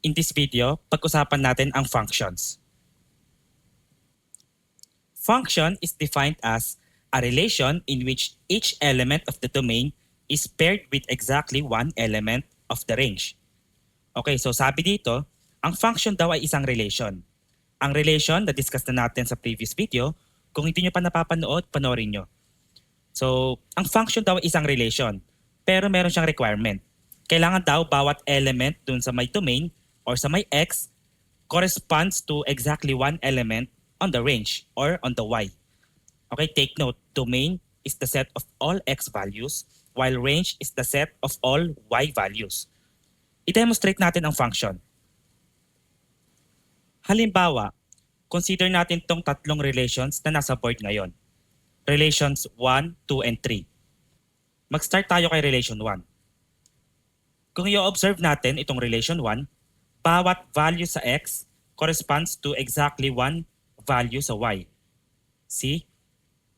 In this video, pag-usapan natin ang functions. Function is defined as a relation in which each element of the domain is paired with exactly one element of the range. Okay, so sabi dito, ang function daw ay isang relation. Ang relation na discuss na natin sa previous video, kung hindi nyo pa napapanood, panoorin nyo. So, ang function daw ay isang relation, pero meron siyang requirement. Kailangan daw bawat element dun sa may domain or sa may x corresponds to exactly one element on the range or on the y. Okay, take note, domain is the set of all x values while range is the set of all y values. I-demonstrate natin ang function. Halimbawa, consider natin tong tatlong relations na nasa board ngayon. Relations 1, 2, and 3. Mag-start tayo kay relation 1. Kung i-observe natin itong relation 1, bawat value sa x corresponds to exactly one value sa y. See?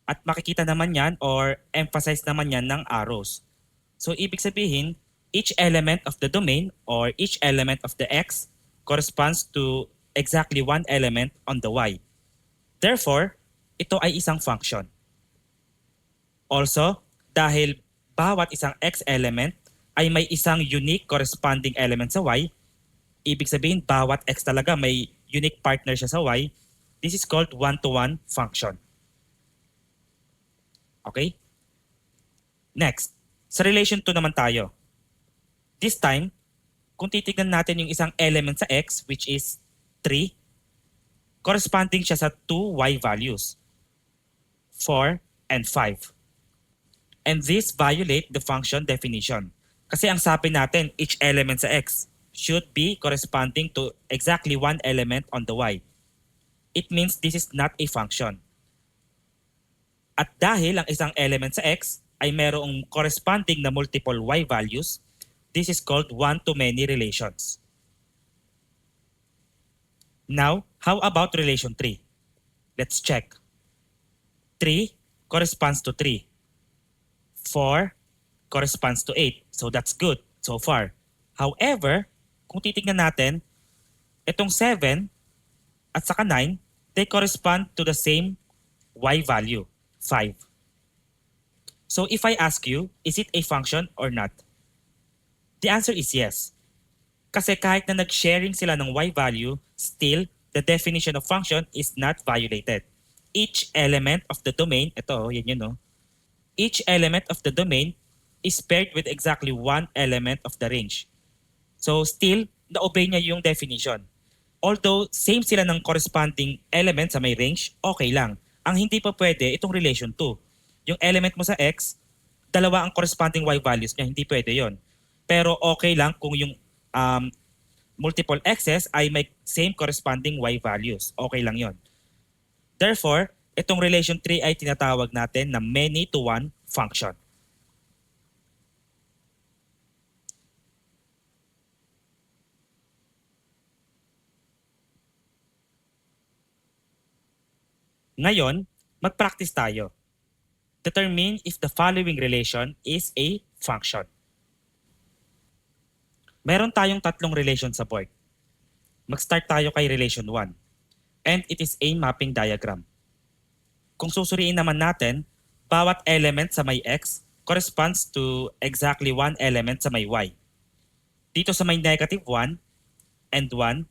At makikita naman yan or emphasize naman yan ng arrows. So ibig sabihin, each element of the domain or each element of the x corresponds to exactly one element on the y. Therefore, ito ay isang function. Also, dahil bawat isang x element ay may isang unique corresponding element sa y, ibig sabihin bawat x talaga may unique partner siya sa y, this is called one-to-one function. Okay? Next, sa relation 2 naman tayo. This time, kung titignan natin yung isang element sa x, which is 3, corresponding siya sa two y values, 4 and 5. And this violate the function definition. Kasi ang sabi natin, each element sa x should be corresponding to exactly one element on the y. It means this is not a function. At dahil ang isang element sa x ay merong corresponding na multiple y values, this is called one-to-many relations. Now, how about relation 3? Let's check. 3 corresponds to 3. 4 corresponds to 8. So that's good so far. However, kung titignan natin, itong 7 at saka 9, they correspond to the same y value, 5. So if I ask you, is it a function or not? The answer is yes. Kasi kahit na nag-sharing sila ng y value, still, the definition of function is not violated. Each element of the domain, ito, yan yun, no? Each element of the domain is paired with exactly one element of the range. So still, na-obey niya yung definition. Although same sila ng corresponding element sa may range, okay lang. Ang hindi pa pwede, itong relation 2. Yung element mo sa x, dalawa ang corresponding y values niya, hindi pwede yon. Pero okay lang kung yung multiple x's ay may same corresponding y values. Okay lang yon. Therefore, itong relation 3 ay tinatawag natin na many-to-one function. Ngayon, mag-practice tayo. Determine if the following relation is a function. Meron tayong tatlong relation sa board. Mag-start tayo kay relation 1. And it is a mapping diagram. Kung susuriin naman natin, bawat element sa may x corresponds to exactly one element sa may y. Dito sa may negative 1 and 1,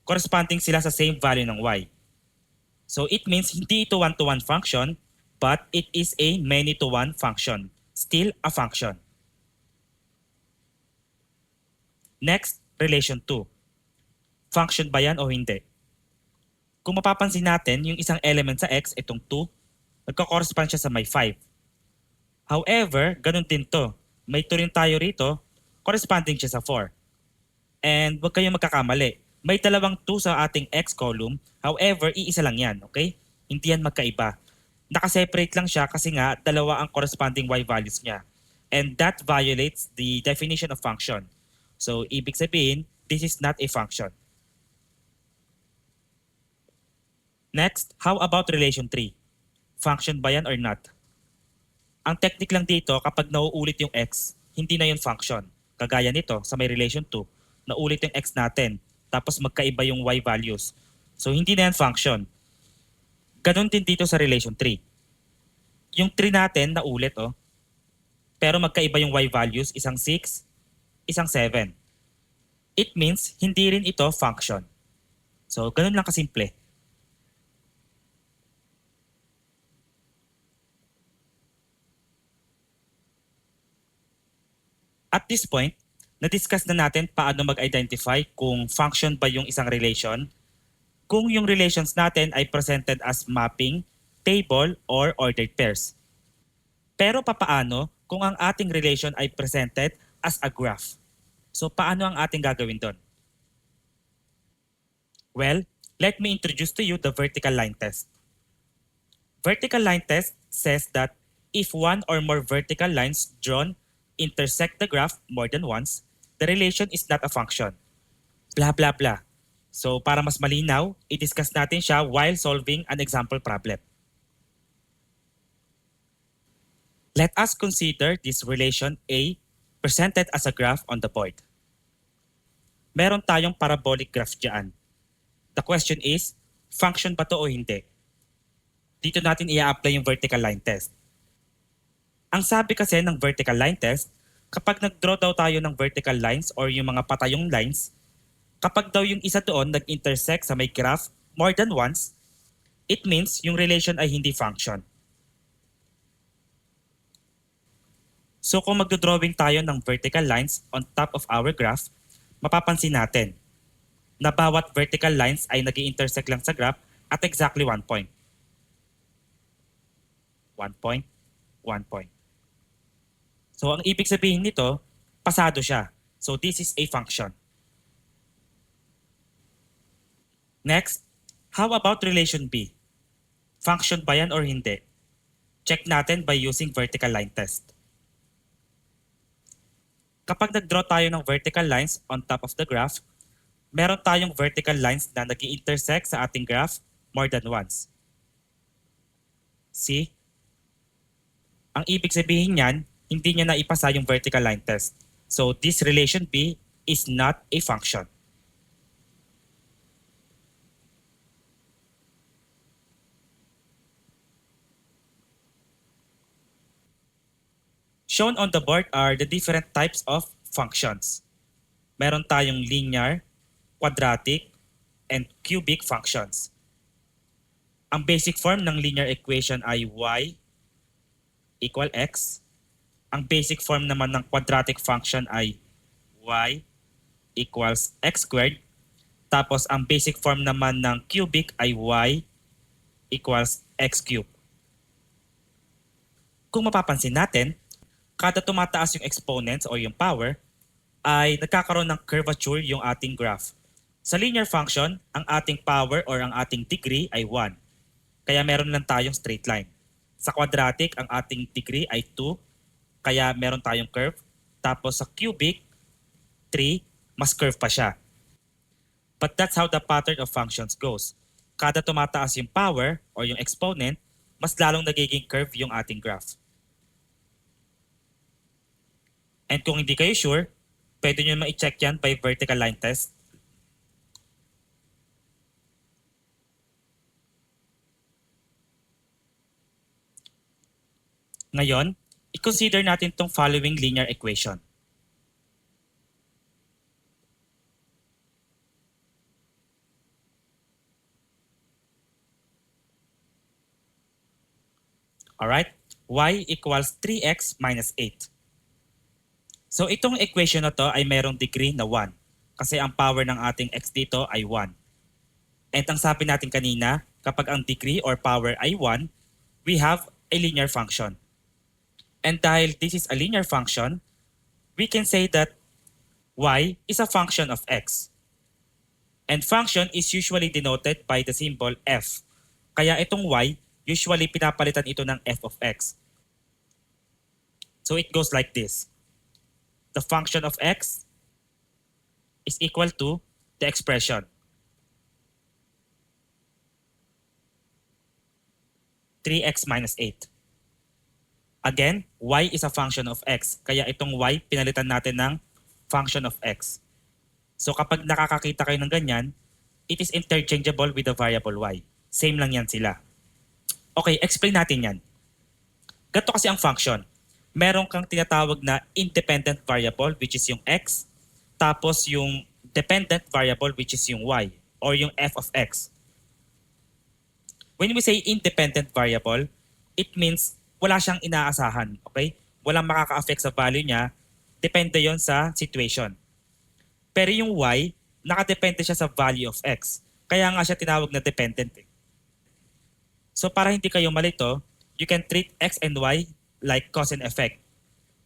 corresponding sila sa same value ng y. So it means hindi ito one-to-one function, but it is a many-to-one function. Still a function. Next, relation 2. Function ba yan o hindi? Kung mapapansin natin, yung isang element sa x, itong 2, nagko-correspond siya sa may 5. However, ganun din to. May 2 rin tayo rito, corresponding siya sa 4. And huwag kayong magkakamali. May dalawang 2 sa ating x column, however, iisa lang yan, okay? Hindi yan magkaiba. Nakaseparate lang siya kasi nga dalawa ang corresponding y values niya. And that violates the definition of function. So, ibig sabihin, this is not a function. Next, how about relation 3? Function ba yan or not? Ang technique lang dito, kapag nauulit yung x, hindi na yun function. Kagaya nito sa may relation 2. naulit yung x natin, tapos magkaiba yung y values. So hindi na yan function. Ganon din dito sa relation 3. Yung 3 natin naulit pero magkaiba yung y values, isang 6, isang 7. It means hindi rin ito function. So ganun lang kasimple. At this point, na-discuss na natin paano mag-identify kung function ba yung isang relation, kung yung relations natin ay presented as mapping, table, or ordered pairs. Pero papaano kung ang ating relation ay presented as a graph? So paano ang ating gagawin doon? Well, let me introduce to you the vertical line test. Vertical line test says that if one or more vertical lines drawn intersect the graph more than once, the relation is not a function. Blah blah blah. So para mas malinaw, i-discuss natin siya while solving an example problem. Let us consider this relation A presented as a graph on the board. Meron tayong parabolic graph dyan. The question is, function ba to o hindi? Dito natin i-apply yung vertical line test. Ang sabi kasi ng vertical line test, kapag nag-draw daw tayo ng vertical lines or yung mga patayong lines, kapag daw yung isa doon nag-intersect sa may graph more than once, it means yung relation ay hindi function. So kung magdodrawing tayo ng vertical lines on top of our graph, mapapansin natin na bawat vertical lines ay nag-intersect lang sa graph at exactly 1 point. 1 point, 1 point. So ang ibig sabihin nito, pasado siya. So this is a function. Next, how about relation B? Function ba yan or hindi? Check natin by using vertical line test. Kapag nag-draw tayo ng vertical lines on top of the graph, meron tayong vertical lines na nag-intersect sa ating graph more than once. See? Ang ibig sabihin niyan, hindi niya naipasa yung vertical line test. So this relation B is not a function. Shown on the board are the different types of functions. Meron tayong linear, quadratic, and cubic functions. Ang basic form ng linear equation ay y equal x. Ang basic form naman ng quadratic function ay y equals x squared. Tapos ang basic form naman ng cubic ay y equals x cubed. Kung mapapansin natin, kada tumataas yung exponents o yung power, ay nagkakaroon ng curvature yung ating graph. Sa linear function, ang ating power or ang ating degree ay 1. Kaya meron lang tayong straight line. Sa quadratic, ang ating degree ay 2. Kaya meron tayong curve. Tapos sa cubic, 3, mas curve pa siya. But that's how the pattern of functions goes. Kada tumataas yung power or yung exponent, mas lalong nagiging curve yung ating graph. And kung hindi kayo sure, pwede nyo ma-check yan by vertical line test. Ngayon, i-consider natin itong following linear equation. Alright? Y equals 3x minus 8. So itong equation na to ay merong degree na 1. Kasi ang power ng ating x dito ay 1. And ang sabi natin kanina, kapag ang degree or power ay 1, we have a linear function. And dahil this is a linear function, we can say that y is a function of x. And function is usually denoted by the symbol f. Kaya itong y, usually pinapalitan ito ng f of x. So it goes like this. The function of x is equal to the expression 3x minus 8. Again, y is a function of x. Kaya itong y, pinalitan natin ng function of x. So kapag nakakakita kayo ng ganyan, it is interchangeable with the variable y. Same lang yan sila. Okay, explain natin yan. Ganito kasi ang function. Meron kang tinatawag na independent variable which is yung x, tapos yung dependent variable which is yung y or yung f of x. When we say independent variable, it means wala siyang inaasahan, okay? Walang makaka-affect sa value niya, depende yon sa situation. Pero yung y, nakadepende siya sa value of x. Kaya nga siya tinawag na dependent. So para hindi kayo malito, you can treat x and y like cause and effect.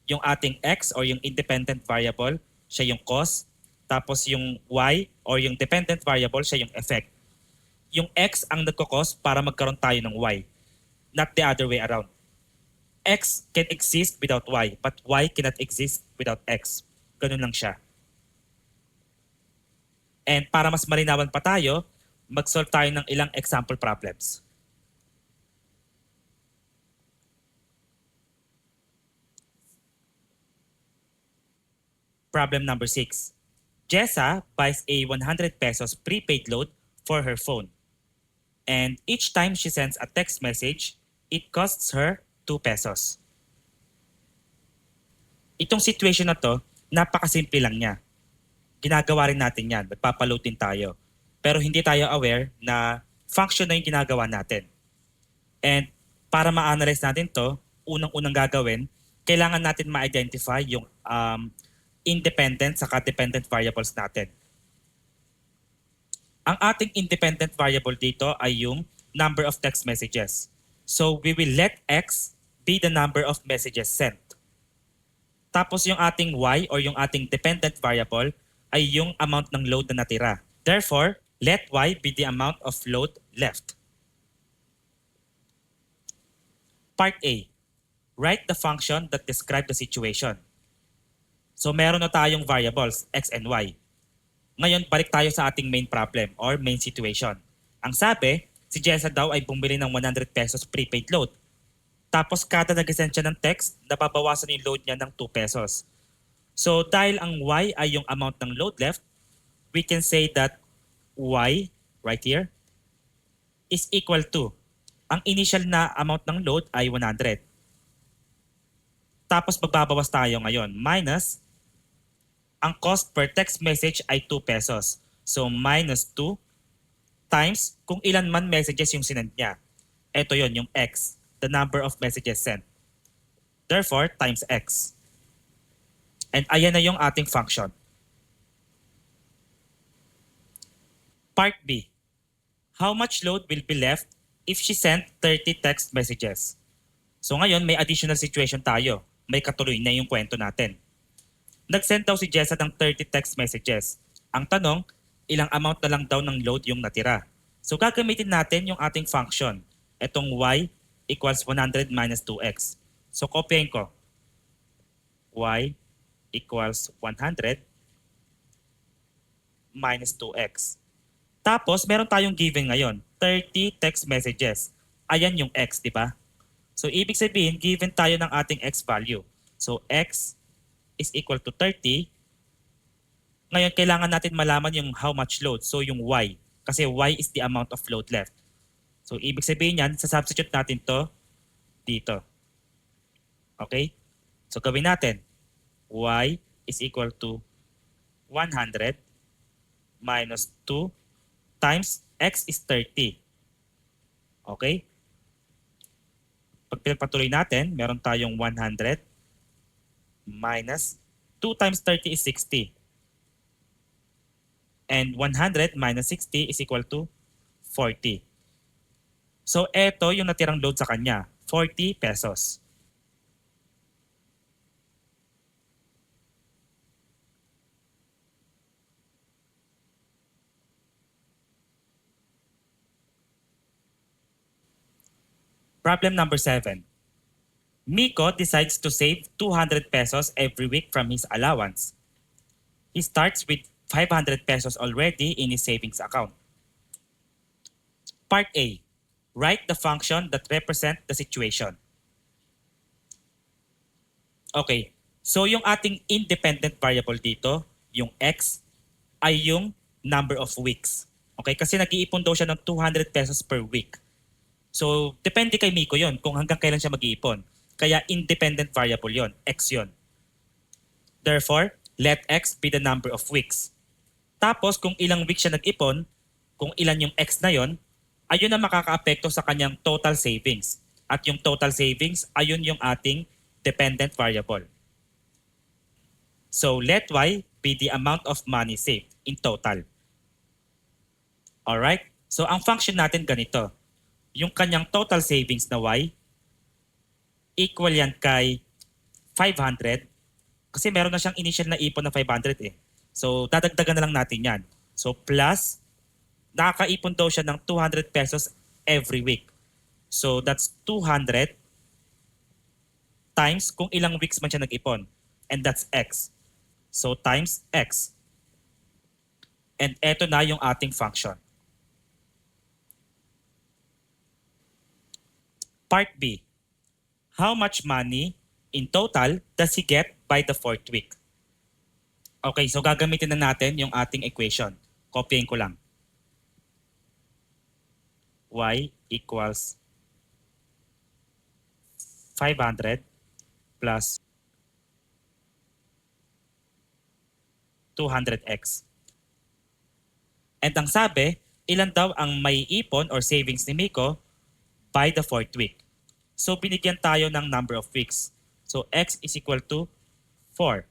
Yung ating x or yung independent variable, siya yung cause. Tapos yung y or yung dependent variable, siya yung effect. Yung x ang nagkakos para magkaroon tayo ng y, not the other way around. X can exist without y, but y cannot exist without x. Ganun lang siya. And para mas malinawan pa tayo, mag-solve tayo ng ilang example problems. Problem number 6. Jessa buys a 100 pesos prepaid load for her phone. And each time she sends a text message, it costs her 2 pesos. Itong situation na to, napakasimple lang niya. Ginagawa rin natin yan, magpapaload din tayo. Pero hindi tayo aware na function na yung ginagawa natin. And para ma-analyze natin to, unang-unang gagawin, kailangan natin ma-identify yung independent saka dependent variables natin. Ang ating independent variable dito ay yung number of text messages. So we will let x be the number of messages sent. Tapos yung ating y or yung ating dependent variable ay yung amount ng load na natira. Therefore, let y be the amount of load left. Part A. Write the function that describe the situation. So meron na tayong variables x and y. Ngayon, balik tayo sa ating main problem or main situation. Ang sabi, si Jessa daw ay bumili ng 100 pesos prepaid load. Tapos kada nag-send siya ng text, nababawasan yung load niya ng 2 pesos. So dahil ang y ay yung amount ng load left, we can say that y, right here, is equal to, ang initial na amount ng load ay 100. Tapos magbabawas tayo ngayon, minus, ang cost per text message ay 2 pesos. So minus 2 times kung ilan man messages yung sinend niya. Ito yon yung x, the number of messages sent. Therefore, times x. And ayan na yung ating function. Part B. How much load will be left if she sent 30 text messages? So ngayon, may additional situation tayo. May katuloy na yung kwento natin. Nag-send daw si Jessa ng 30 text messages. Ang tanong, ilang amount na lang daw ng load yung natira. So gagamitin natin yung ating function. Itong y equals 100 minus 2x. So kopyahin ko. Y equals 100 minus 2x. Tapos meron tayong given ngayon, 30 text messages. Ayan yung x, di ba? So ibig sabihin, given tayo ng ating x value. So x is equal to 30. Ngayon, kailangan natin malaman yung how much load. So, yung y. Kasi y is the amount of load left. So, ibig sabihin yan, sa-substitute natin to dito. Okay? So, gawin natin. Y is equal to 100 minus 2 times x is 30. Okay? Pag pinagpatuloy natin, meron tayong 100 minus 2 times 30 is 60. And 100 minus 60 is equal to 40. So, eto yung natirang load sa kanya, 40 pesos. Problem number 7. Miko decides to save 200 pesos every week from his allowance. He starts with 500 pesos already in his savings account. Part A. Write the function that represent the situation. Okay. So yung ating independent variable dito, yung x, ay yung number of weeks. Okay? Kasi nag-iipon daw siya ng 200 pesos per week. So, depende kay Miko yon kung hanggang kailan siya mag-iipon. Kaya independent variable yon, X yon. Therefore, let X be the number of weeks. Tapos, kung ilang weeks siya nag-ipon, kung ilan yung X na yon, ayun ang makakaapekto sa kanyang total savings. At yung total savings, ayun yung ating dependent variable. So, let Y be the amount of money saved in total. Alright? So, ang function natin ganito. Yung kanyang total savings na Y, equal yan kay 500. Kasi meron na siyang initial na ipon na 500 eh. So, dadagdagan na lang natin yan. So, plus, nakakaipon daw siya ng 200 pesos every week. So, that's 200 times kung ilang weeks man siya nag-ipon. And that's X. So, times X. And eto na yung ating function. Part B. How much money in total does he get by the 4th week? Okay, so gagamitin na natin yung ating equation. Kopyahin ko lang. Y equals 500 plus 200x. And ang sabi, ilan daw ang may ipon or savings ni Miko by the 4th week. So binigyan tayo ng number of weeks. So x is equal to 4.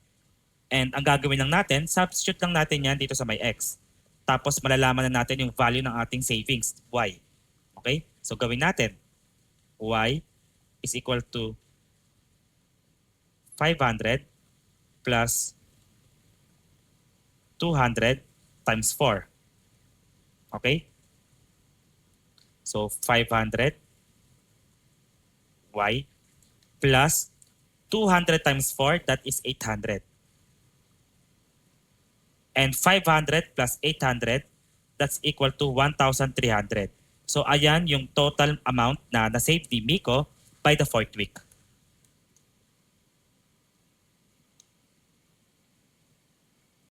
And ang gagawin lang natin, substitute lang natin yan dito sa may x. Tapos malalaman na natin yung value ng ating savings, y. Okay? So gawin natin. Y is equal to 500 plus 200 times 4. Okay? So 500 y plus 200 times 4, that is 800. And 500 plus 800, that's equal to 1,300. So ayan yung total amount na na-save ni Miko by the 4th week.